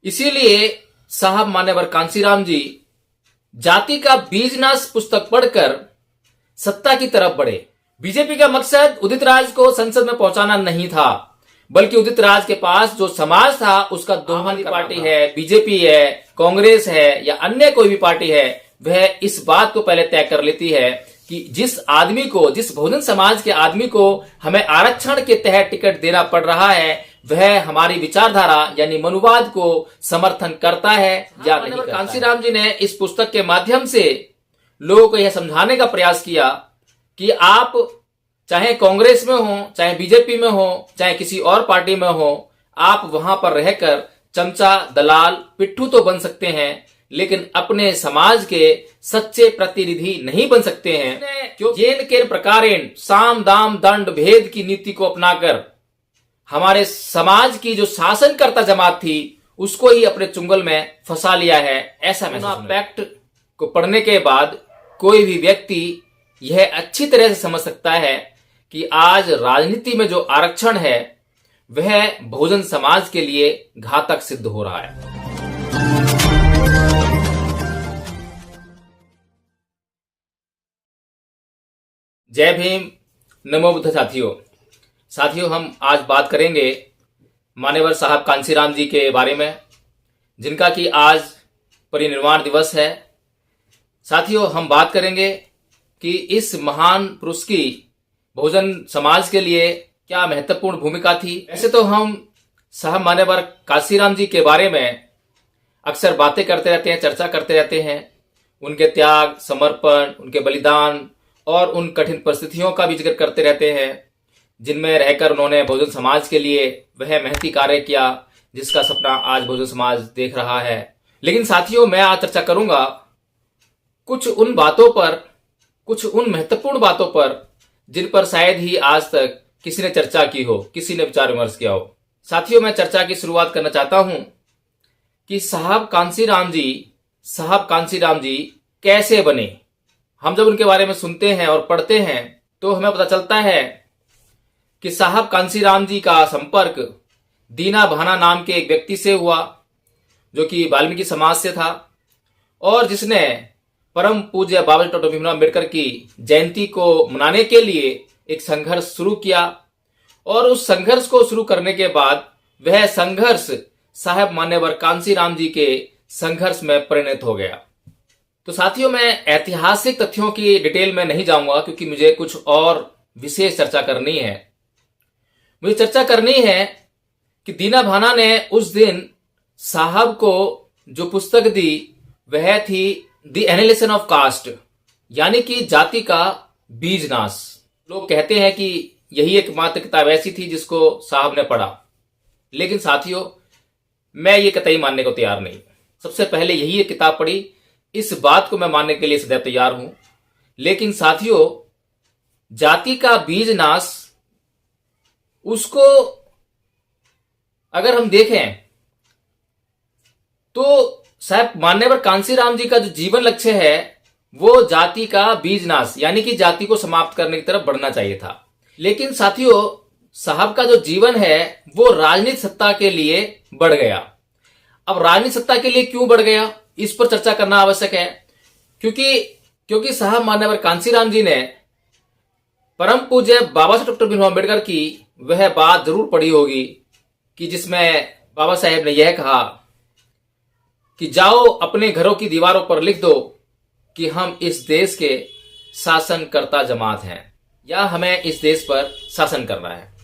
इसीलिए साहब मान्यवर कांसीराम जी जाति का बीजनाश पुस्तक पढ़कर सत्ता की तरफ बढ़े। बीजेपी का मकसद उदित राज को संसद में पहुंचाना नहीं था, बल्कि उदित राज के पास जो समाज था उसका दोहन पार्टी है, बीजेपी है, कांग्रेस है या अन्य कोई भी पार्टी है, वह इस बात को पहले तय कर लेती है कि जिस आदमी को, जिस बहुजन समाज के आदमी को हमें आरक्षण के तहत टिकट देना पड़ रहा है, वह हमारी विचारधारा यानी मनुवाद को समर्थन करता है या नहीं करता। कांसीराम जी ने इस पुस्तक के माध्यम से लोगों को यह समझाने का प्रयास किया कि आप चाहे कांग्रेस में हो, चाहे बीजेपी में हो, चाहे किसी और पार्टी में हो, आप वहां पर रहकर चमचा, दलाल, पिट्ठू तो बन सकते हैं, लेकिन अपने समाज के सच्चे प्रतिनिधि नहीं बन सकते हैं। जेन के प्रकारेण साम दाम दंड भेद की नीति को अपनाकर हमारे समाज की जो शासनकर्ता जमात थी उसको ही अपने चुंगल में फंसा लिया है। ऐसा महसूस पैक्ट को पढ़ने के बाद कोई भी व्यक्ति यह अच्छी तरह से समझ सकता है कि आज राजनीति में जो आरक्षण है वह बहुजन समाज के लिए घातक सिद्ध हो रहा है। जय भीम, नमो बुद्ध। साथियों हम आज बात करेंगे मान्यवर साहब कांसीराम जी के बारे में, जिनका कि आज परिनिर्वाण दिवस है। साथियों हम बात करेंगे कि इस महान पुरुष की बहुजन समाज के लिए क्या महत्वपूर्ण भूमिका थी। ऐसे तो हम साहब मान्यवर कांसीराम जी के बारे में अक्सर बातें करते रहते हैं, चर्चा करते रहते हैं, उनके त्याग, समर्पण, उनके बलिदान और उन कठिन परिस्थितियों का भी जिक्र करते रहते हैं जिनमें रहकर उन्होंने बहुजन समाज के लिए वह महती कार्य किया जिसका सपना आज बहुजन समाज देख रहा है। लेकिन साथियों मैं आज चर्चा करूंगा कुछ उन बातों पर, कुछ उन महत्वपूर्ण बातों पर जिन पर शायद ही आज तक किसी ने चर्चा की हो, किसी ने विचार विमर्श किया हो। साथियों मैं चर्चा की शुरुआत करना चाहता हूं कि साहब कांसीराम जी कैसे बने। हम जब उनके बारे में सुनते हैं और पढ़ते हैं तो हमें पता चलता है कि साहब कांसीराम जी का संपर्क दीना भाना नाम के एक व्यक्ति से हुआ जो कि वाल्मीकि समाज से था और जिसने परम पूज्य बाबा डॉक्टर भीमराव अम्बेडकर की जयंती को मनाने के लिए एक संघर्ष शुरू किया और उस संघर्ष को शुरू करने के बाद वह संघर्ष साहब मान्यवर कांसीराम जी के संघर्ष में परिणत हो गया। तो साथियों मैं ऐतिहासिक तथ्यों की डिटेल में नहीं जाऊंगा क्योंकि मुझे कुछ और विशेष चर्चा करनी है। मुझे चर्चा करनी है कि दीना भाना ने उस दिन साहब को जो पुस्तक दी वह थी द एनालिसिस ऑफ कास्ट, यानी कि जाति का बीजनाश। लोग कहते हैं कि यही एकमात्र किताब ऐसी थी जिसको साहब ने पढ़ा, लेकिन साथियों मैं ये कतई मानने को तैयार नहीं। सबसे पहले यही एक किताब पढ़ी, इस बात को मैं मानने के लिए सदैव तैयार हूं। लेकिन साथियों जाति का बीजनाश, उसको अगर हम देखें तो साहब मान्यवर कांसीराम जी का जो जीवन लक्ष्य है वो जाति का बीजनाश यानी कि जाति को समाप्त करने की तरफ बढ़ना चाहिए था। लेकिन साथियों साहब का जो जीवन है वो राजनीतिक सत्ता के लिए बढ़ गया। अब राजनीतिक सत्ता के लिए क्यों बढ़ गया इस पर चर्चा करना आवश्यक है, क्योंकि साहब मान्यवर कांसीराम जी ने परम पूज्य बाबा साहब डॉक्टर भीमराव अम्बेडकर की वह बात जरूर पढ़ी होगी कि जिसमें बाबा साहेब ने यह कहा कि जाओ अपने घरों की दीवारों पर लिख दो कि हम इस देश के शासनकर्ता जमात हैं या हमें इस देश पर शासन करना है।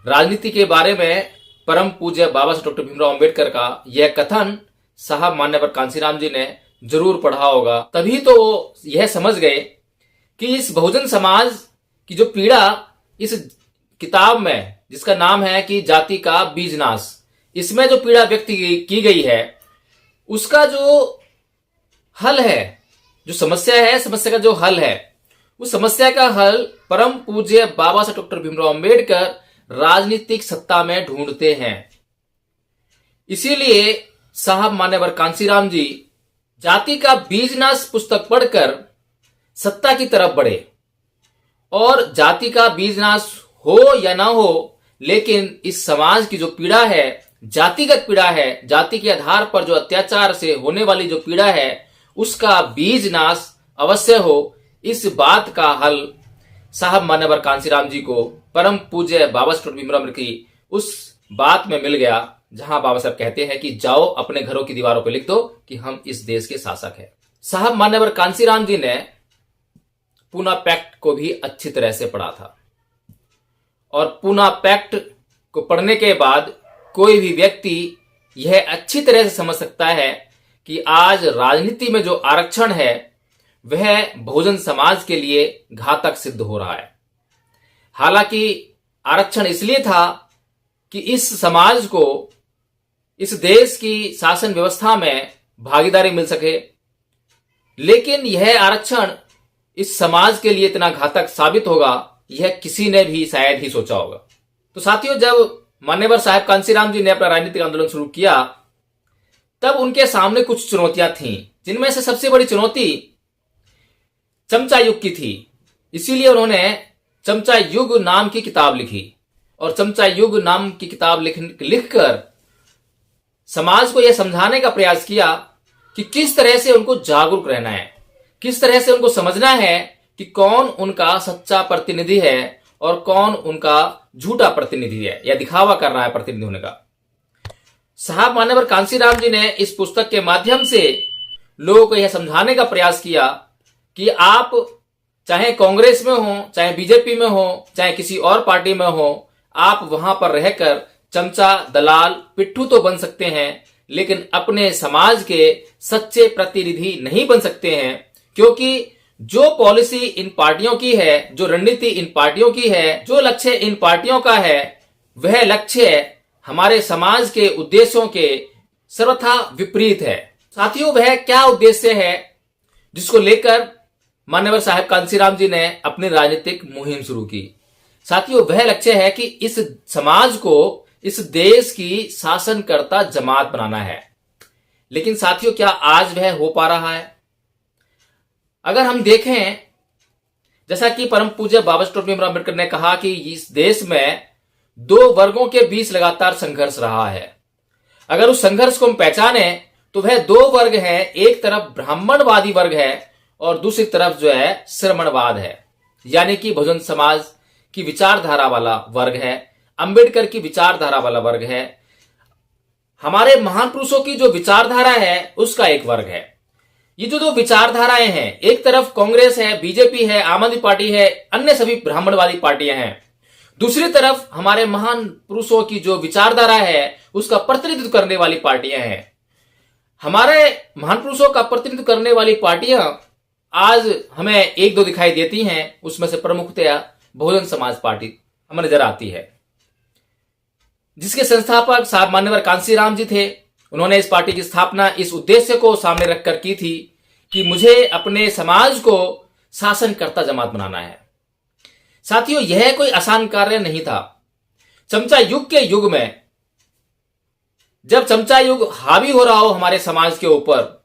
राजनीति के बारे में परम पूज्य बाबा साहब डॉक्टर भीमराव अम्बेडकर का यह कथन साहब मान्यवर कांसीराम जी ने जरूर पढ़ा होगा, तभी तो वो यह समझ गए कि इस बहुजन समाज की जो पीड़ा इस किताब में जिसका नाम है कि जाति का बीजनाश, इसमें जो पीड़ा व्यक्त की गई है उसका जो हल है, जो समस्या है, समस्या का जो हल है, उस समस्या का हल परम पूज्य बाबा साहब डॉक्टर भीमराव अम्बेडकर राजनीतिक सत्ता में ढूंढते हैं। इसीलिए साहब मान्यवर कांसीराम जी जाति का बीजनाश पुस्तक पढ़कर सत्ता की तरफ बढ़े और जाति का बीजनाश हो या ना हो, लेकिन इस समाज की जो पीड़ा है जातिगत पीड़ा है, जाति के आधार पर जो अत्याचार से होने वाली जो पीड़ा है उसका बीज नाश अवश्य हो, इस बात का हल साहब मान्यवर कांसीराम जी को परम पूज्य बाबा साहब भीमराव की उस बात में मिल गया जहां बाबा साहब कहते हैं कि जाओ अपने घरों की दीवारों पर लिख दो कि हम इस देश के शासक हैं। साहब मान्यवर कांसीराम जी ने पूना पैक्ट को भी अच्छी तरह से पढ़ा था और पूना पैक्ट को पढ़ने के बाद कोई भी व्यक्ति यह अच्छी तरह से समझ सकता है कि आज राजनीति में जो आरक्षण है वह बहुजन समाज के लिए घातक सिद्ध हो रहा है। हालांकि आरक्षण इसलिए था कि इस समाज को इस देश की शासन व्यवस्था में भागीदारी मिल सके, लेकिन यह आरक्षण इस समाज के लिए इतना घातक साबित होगा यह किसी ने भी शायद ही सोचा होगा। तो साथियों, जब मान्यवर साहब कांसीराम जी ने अपना राजनीतिक आंदोलन शुरू किया तब उनके सामने कुछ चुनौतियां थीं, जिनमें से सबसे बड़ी चुनौती चमचा युग की थी। इसीलिए उन्होंने चमचा युग नाम की किताब लिखी और चमचा युग नाम की किताब लिखकर समाज को यह समझाने का प्रयास किया कि किस तरह से उनको जागरूक रहना है, किस तरह से उनको समझना है कि कौन उनका सच्चा प्रतिनिधि है और कौन उनका झूठा प्रतिनिधि है या दिखावा कर रहा है प्रतिनिधि होने का। साहब मान्यवर कांसीराम जी ने इस पुस्तक के माध्यम से लोगों को यह समझाने का प्रयास किया कि आप चाहे कांग्रेस में हो, चाहे बीजेपी में हो, चाहे किसी और पार्टी में हो, आप वहां पर रहकर चमचा, दलाल, पिट्ठू तो बन सकते हैं, लेकिन अपने समाज के सच्चे प्रतिनिधि नहीं बन सकते हैं, क्योंकि जो पॉलिसी इन पार्टियों की है, जो रणनीति इन पार्टियों की है, जो लक्ष्य इन पार्टियों का है, वह लक्ष्य हमारे समाज के उद्देश्यों के सर्वथा विपरीत है। साथियों, वह क्या उद्देश्य है जिसको लेकर मान्यवर साहब कांसीराम जी ने अपनी राजनीतिक मुहिम शुरू की? साथियों, वह लक्ष्य है कि इस समाज को इस देश की शासनकर्ता जमात बनाना है। लेकिन साथियों, क्या आज वह हो पा रहा है? अगर हम देखें, जैसा कि परम पूज्य बाबा साहब भीमराव अम्बेडकर ने कहा कि इस देश में दो वर्गों के बीच लगातार संघर्ष रहा है। अगर उस संघर्ष को हम पहचाने तो वह दो वर्ग है, एक तरफ ब्राह्मणवादी वर्ग है और दूसरी तरफ जो है श्रमणवाद है, यानी कि बहुजन समाज की विचारधारा वाला वर्ग है, अंबेडकर की विचारधारा वाला वर्ग है, हमारे महान पुरुषों की जो विचारधारा है उसका एक वर्ग है। ये जो दो विचारधाराएं हैं, एक तरफ कांग्रेस है, बीजेपी है, आम आदमी पार्टी है, अन्य सभी ब्राह्मणवादी पार्टियां हैं, दूसरी तरफ हमारे महान पुरुषों की जो विचारधारा है उसका प्रतिनिधित्व करने वाली पार्टियां हैं। हमारे महान पुरुषों का प्रतिनिधित्व करने वाली पार्टियां आज हमें एक दो दिखाई देती हैं, उसमें से प्रमुखतया बहुजन समाज पार्टी हमें नजर आती है, जिसके संस्थापक साहब मान्यवर कांसीराम जी थे। उन्होंने इस पार्टी की स्थापना इस उद्देश्य को सामने रखकर की थी कि मुझे अपने समाज को शासनकर्ता जमात बनाना है। साथियों, यह कोई आसान कार्य नहीं था। चमचा युग के युग में जब चमचा युग हावी हो रहा हो हमारे समाज के ऊपर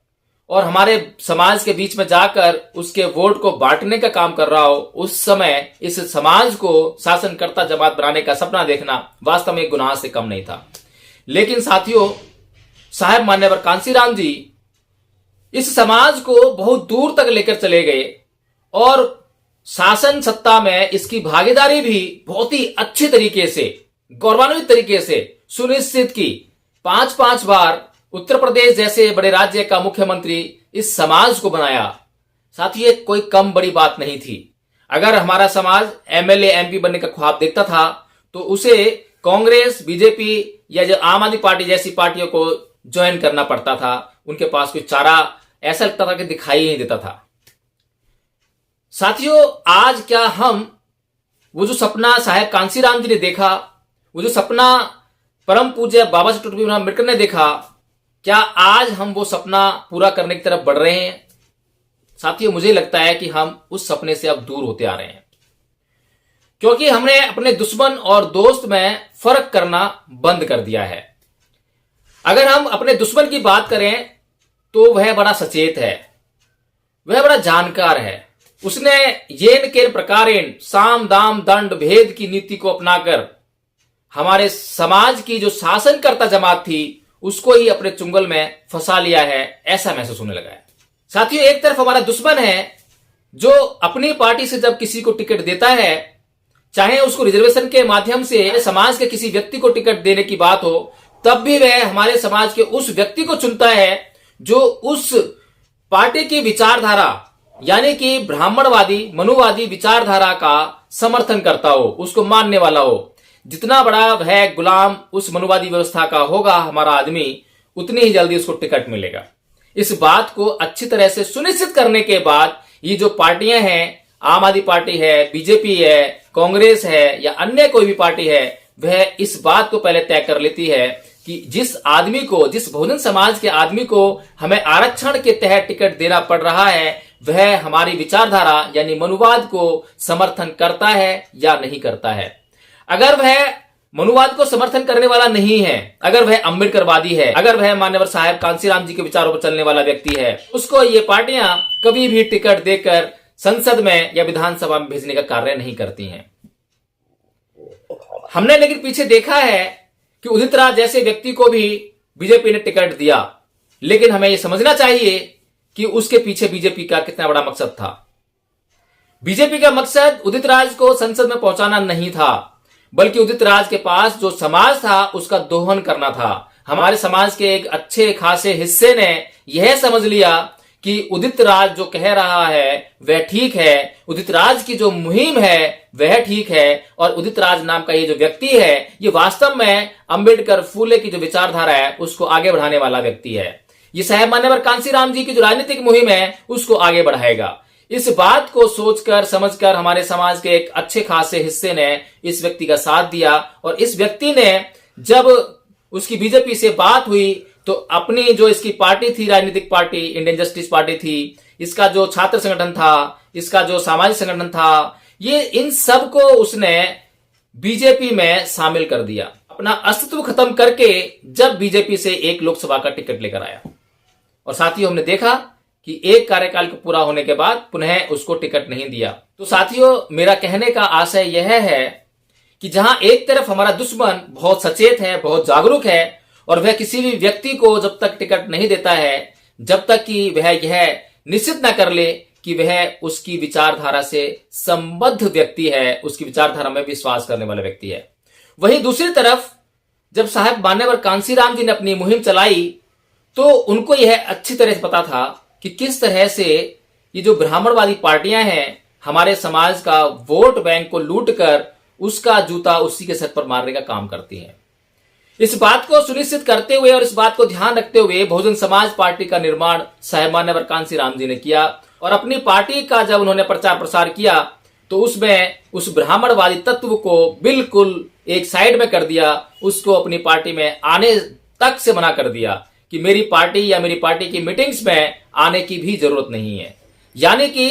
और हमारे समाज के बीच में जाकर उसके वोट को बांटने का काम कर रहा हो, उस समय इस समाज को शासनकर्ता जमात बनाने का सपना देखना वास्तव में गुनाह से कम नहीं था। लेकिन साथियों, साहब मान्यवर कांसीराम जी इस समाज को बहुत दूर तक लेकर चले गए और शासन सत्ता में इसकी भागीदारी भी बहुत ही अच्छी तरीके से, गौरवान्वित तरीके से सुनिश्चित की। 5-5 बार उत्तर प्रदेश जैसे बड़े राज्य का मुख्यमंत्री इस समाज को बनाया। साथियों, ये कोई कम बड़ी बात नहीं थी। अगर हमारा समाज एमएलए एमपी बनने का ख्वाब देखता था तो उसे कांग्रेस, बीजेपी या जो आम आदमी पार्टी जैसी पार्टियों को ज्वाइन करना पड़ता था। उनके पास कोई चारा ऐसा लगता था कि दिखाई ही नहीं देता था। साथियों, आज क्या हम वो जो सपना साहब कांसीराम जी ने देखा, वो जो सपना परम पूज्य बाबा साहब भीमराव अम्बेडकर ने देखा, क्या आज हम वो सपना पूरा करने की तरफ बढ़ रहे हैं? साथियों, मुझे लगता है कि हम उस सपने से अब दूर होते आ रहे हैं, क्योंकि हमने अपने दुश्मन और दोस्त में फर्क करना बंद कर दिया है। अगर हम अपने दुश्मन की बात करें तो वह बड़ा सचेत है, वह बड़ा जानकार है। उसने येन केन प्रकारेण साम दाम दंड भेद की नीति को अपनाकर हमारे समाज की जो शासनकर्ता जमात थी उसको ही अपने चुंगल में फंसा लिया है, ऐसा महसूस होने लगा है। साथियों, एक तरफ हमारा दुश्मन है जो अपनी पार्टी से जब किसी को टिकट देता है, चाहे उसको रिजर्वेशन के माध्यम से समाज के किसी व्यक्ति को टिकट देने की बात हो, तब भी वह हमारे समाज के उस व्यक्ति को चुनता है जो उस पार्टी की विचारधारा यानी कि ब्राह्मणवादी मनुवादी विचारधारा का समर्थन करता हो, उसको मानने वाला हो। जितना बड़ा वह गुलाम उस मनुवादी व्यवस्था का होगा हमारा आदमी, उतनी ही जल्दी उसको टिकट मिलेगा। इस बात को अच्छी तरह से सुनिश्चित करने के बाद ये जो पार्टियां हैं, आम आदमी पार्टी है, बीजेपी है, कांग्रेस है या अन्य कोई भी पार्टी है, वह इस बात को पहले तय कर लेती है कि जिस आदमी को, जिस बहुजन समाज के आदमी को हमें आरक्षण के तहत टिकट देना पड़ रहा है, वह हमारी विचारधारा यानी मनुवाद को समर्थन करता है या नहीं करता है। अगर वह मनुवाद को समर्थन करने वाला नहीं है, अगर वह अम्बेडकरवादी है, अगर वह मान्यवर साहब कांसीराम जी के विचारों पर चलने वाला व्यक्ति है, उसको ये पार्टियां कभी भी टिकट देकर संसद में या विधानसभा में भेजने का कार्य नहीं करती हैं। हमने लेकिन पीछे देखा है कि उदित राज जैसे व्यक्ति को भी बीजेपी ने टिकट दिया, लेकिन हमें यह समझना चाहिए कि उसके पीछे बीजेपी का कितना बड़ा मकसद था। बीजेपी का मकसद उदित राज को संसद में पहुंचाना नहीं था, बल्कि उदित राज के पास जो समाज था उसका दोहन करना था। हमारे समाज के एक अच्छे खासे हिस्से ने यह समझ लिया कि उदित राज जो कह रहा है वह ठीक है, उदित राज की जो मुहिम है वह ठीक है, और उदित राज नाम का ये जो व्यक्ति है ये वास्तव में अंबेडकर फूले की जो विचारधारा है उसको आगे बढ़ाने वाला व्यक्ति है। ये साहेब मान्यवर कांसीराम जी की जो राजनीतिक मुहिम है उसको आगे बढ़ाएगा। इस बात को सोचकर समझकर हमारे समाज के एक अच्छे खासे हिस्से ने इस व्यक्ति का साथ दिया, और इस व्यक्ति ने जब उसकी बीजेपी से बात हुई तो अपनी जो इसकी पार्टी थी, राजनीतिक पार्टी इंडियन जस्टिस पार्टी थी, इसका जो छात्र संगठन था, इसका जो सामाजिक संगठन था, ये इन सब को उसने बीजेपी में शामिल कर दिया। अपना अस्तित्व खत्म करके जब बीजेपी से एक लोकसभा का टिकट लेकर आया, और साथियों हमने देखा कि एक कार्यकाल को पूरा होने के बाद पुनः उसको टिकट नहीं दिया। तो साथियों, मेरा कहने का आशय यह है कि जहां एक तरफ हमारा दुश्मन बहुत सचेत है, बहुत जागरूक है, और वह किसी भी व्यक्ति को जब तक टिकट नहीं देता है, जब तक कि वह यह निश्चित न कर ले कि वह उसकी विचारधारा से संबद्ध व्यक्ति है, उसकी विचारधारा में विश्वास करने वाला व्यक्ति है। वहीं दूसरी तरफ जब साहब मान्यवर कांसीराम जी ने अपनी मुहिम चलाई तो उनको यह अच्छी तरह से पता था कि किस तरह से ये जो ब्राह्मणवादी पार्टियां हैं हमारे समाज का वोट बैंक को लूटकर उसका जूता उसी के सर पर मारने का काम करती हैं। इस बात को सुनिश्चित करते हुए और इस बात को ध्यान रखते हुए बहुजन समाज पार्टी का निर्माण साहेब मान्यवर कांसीराम जी ने किया, और अपनी पार्टी का जब उन्होंने प्रचार प्रसार किया तो उसमें उस ब्राह्मणवादी तत्व को बिल्कुल एक साइड में कर दिया, उसको अपनी पार्टी में आने तक से मना कर दिया कि मेरी पार्टी या मेरी पार्टी की मीटिंग्स में आने की भी जरूरत नहीं है। यानी कि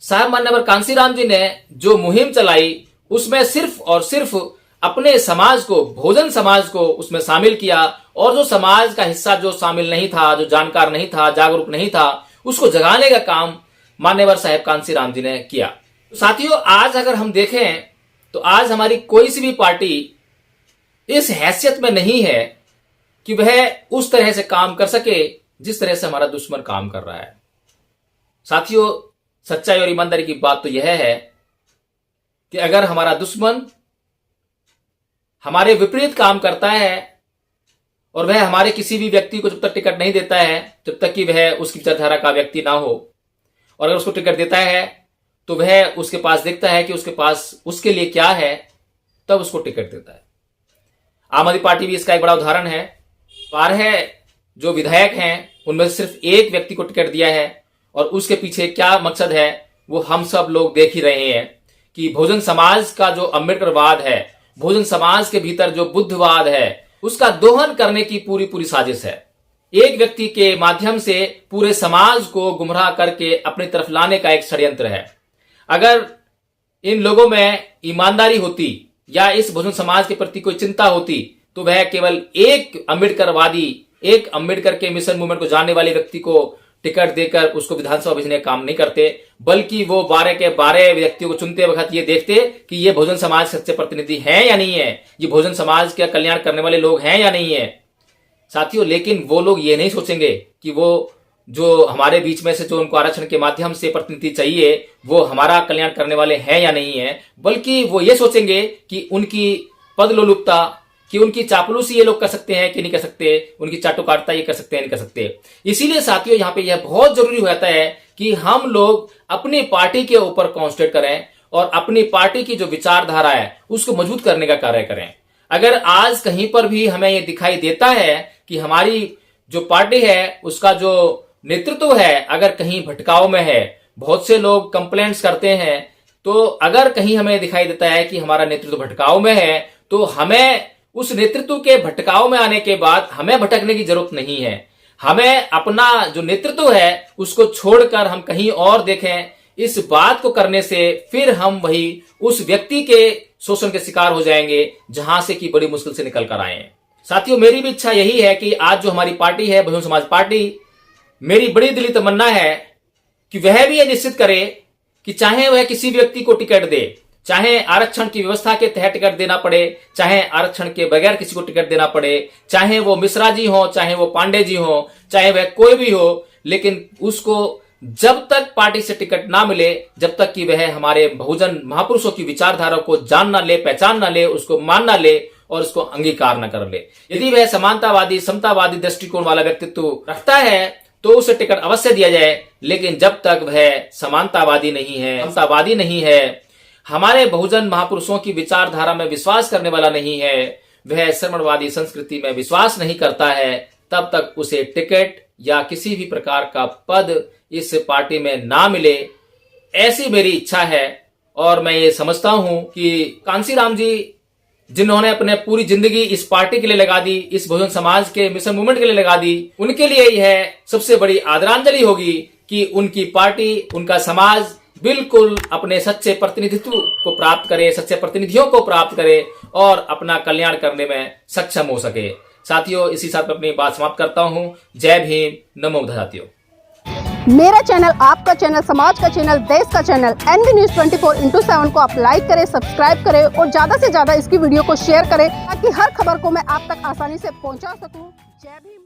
साहब मान्यवर कांसीराम जी ने जो मुहिम चलाई उसमें सिर्फ और सिर्फ अपने समाज को, बहुजन समाज को उसमें शामिल किया, और जो समाज का हिस्सा जो शामिल नहीं था, जो जानकार नहीं था, जागरूक नहीं था, उसको जगाने का काम मान्यवर साहब कांसीराम जी ने किया। तो साथियों, आज अगर हम देखें तो आज हमारी कोई सी भी पार्टी इस हैसियत में नहीं है कि वह उस तरह से काम कर सके जिस तरह से हमारा दुश्मन काम कर रहा है। साथियों, सच्चाई और ईमानदारी की बात तो यह है कि अगर हमारा दुश्मन हमारे विपरीत काम करता है और वह हमारे किसी भी व्यक्ति को जब तक टिकट नहीं देता है, जब तक कि वह उसकी विचारधारा का व्यक्ति ना हो, और अगर उसको टिकट देता है तो वह उसके पास देखता है कि उसके पास उसके लिए क्या है, तब उसको टिकट देता है। आम आदमी पार्टी भी इसका एक बड़ा उदाहरण है। 12 जो विधायक हैं उनमें से सिर्फ एक व्यक्ति को टिकट दिया है, और उसके पीछे क्या मकसद है वो हम सब लोग देख ही रहे हैं कि बहुजन समाज का जो अम्बेडकरवाद है, बहुजन समाज के भीतर जो बुद्धवाद है, उसका दोहन करने की पूरी पूरी साजिश है। एक व्यक्ति के माध्यम से पूरे समाज को गुमराह करके अपनी तरफ लाने का एक षड्यंत्र है। अगर इन लोगों में ईमानदारी होती या इस बहुजन समाज के प्रति कोई चिंता होती तो वह केवल एक अम्बेडकरवादी, एक अम्बेडकर के मिशन मूवमेंट को जानने वाले व्यक्ति को टिकट देकर उसको विधानसभा भेजने का काम नहीं करते, बल्कि वो 12 के 12 व्यक्तियों को चुनते वक्त ये देखते कि ये बहुजन समाज के सच्चे प्रतिनिधि हैं या नहीं है, ये बहुजन समाज का कल्याण करने वाले लोग हैं या नहीं है साथियों। लेकिन वो लोग ये नहीं सोचेंगे कि वो जो हमारे बीच में से जो उनको आरक्षण के माध्यम से प्रतिनिधि चाहिए वो हमारा कल्याण करने वाले हैं या नहीं है, बल्कि वो ये सोचेंगे कि उनकी पद लोलुपता, कि उनकी चापलूसी ये लोग कर सकते हैं कि नहीं कर सकते, उनकी चाटुकारिता ये कर सकते हैं नहीं कर सकते। इसीलिए साथियों यहाँ पे यह बहुत जरूरी हो जाता है कि हम लोग अपनी पार्टी के ऊपर कॉन्सेंट्रेट करें और अपनी पार्टी की जो विचारधारा है उसको मजबूत करने का कार्य करें। अगर आज कहीं पर भी हमें ये दिखाई देता है कि हमारी जो पार्टी है उसका जो नेतृत्व है अगर कहीं भटकाव में है, बहुत से लोग कंप्लेंट्स करते हैं, तो अगर कहीं हमें दिखाई देता है कि हमारा नेतृत्व भटकाव में है तो हमें उस नेतृत्व के भटकाव में आने के बाद हमें भटकने की जरूरत नहीं है। हमें अपना जो नेतृत्व है उसको छोड़कर हम कहीं और देखें। इस बात को करने से फिर हम वही उस व्यक्ति के शोषण के शिकार हो जाएंगे जहां से कि बड़ी मुश्किल से निकल कर आए हैं। साथियों, मेरी भी इच्छा यही है कि आज जो हमारी पार्टी है बहुजन समाज पार्टी, मेरी बड़ी दिली तमन्ना है कि वह भी यह निश्चित करे कि चाहे वह किसी व्यक्ति को टिकट दे, चाहे आरक्षण की व्यवस्था के तहत टिकट देना पड़े, चाहे आरक्षण के बगैर किसी को टिकट देना पड़े, चाहे वो मिश्रा जी हो, चाहे वो पांडे जी हो, चाहे वह कोई भी हो, लेकिन उसको जब तक पार्टी से टिकट ना मिले, जब तक कि वह हमारे बहुजन महापुरुषों की विचारधारा को जान ना ले, पहचान ना ले, उसको मान ना ले और उसको अंगीकार न कर ले। यदि वह समानतावादी, समतावादी दृष्टिकोण वाला व्यक्तित्व रखता है तो उसे टिकट अवश्य दिया जाए, लेकिन जब तक वह समानतावादी नहीं है, समतावादी नहीं है, हमारे बहुजन महापुरुषों की विचारधारा में विश्वास करने वाला नहीं है, वह श्रमणवादी संस्कृति में विश्वास नहीं करता है, तब तक उसे टिकट या किसी भी प्रकार का पद इस पार्टी में ना मिले, ऐसी मेरी इच्छा है। और मैं ये समझता हूं कि कांसीराम जी जिन्होंने अपने पूरी जिंदगी इस पार्टी के लिए लगा दी, इस बहुजन समाज के मिशन मूवमेंट के लिए लगा दी, उनके लिए यह सबसे बड़ी आदरांजलि होगी कि उनकी पार्टी, उनका समाज बिल्कुल अपने सच्चे प्रतिनिधित्व को प्राप्त करे, सच्चे प्रतिनिधियों को प्राप्त करे और अपना कल्याण करने में सक्षम हो सके। साथियों, इसी साथ मैं अपनी बात समाप्त करता हूं। जय भीम, नमो बुद्धाय। साथियों, मेरा चैनल, आपका चैनल, समाज का चैनल, देश का चैनल NV News 24/7 को आप लाइक करें, सब्सक्राइब करें और ज्यादा से ज्यादा इसकी वीडियो को शेयर करें ताकि हर खबर को मैं आप तक आसानी से पहुंचा सकूं। जय भीम।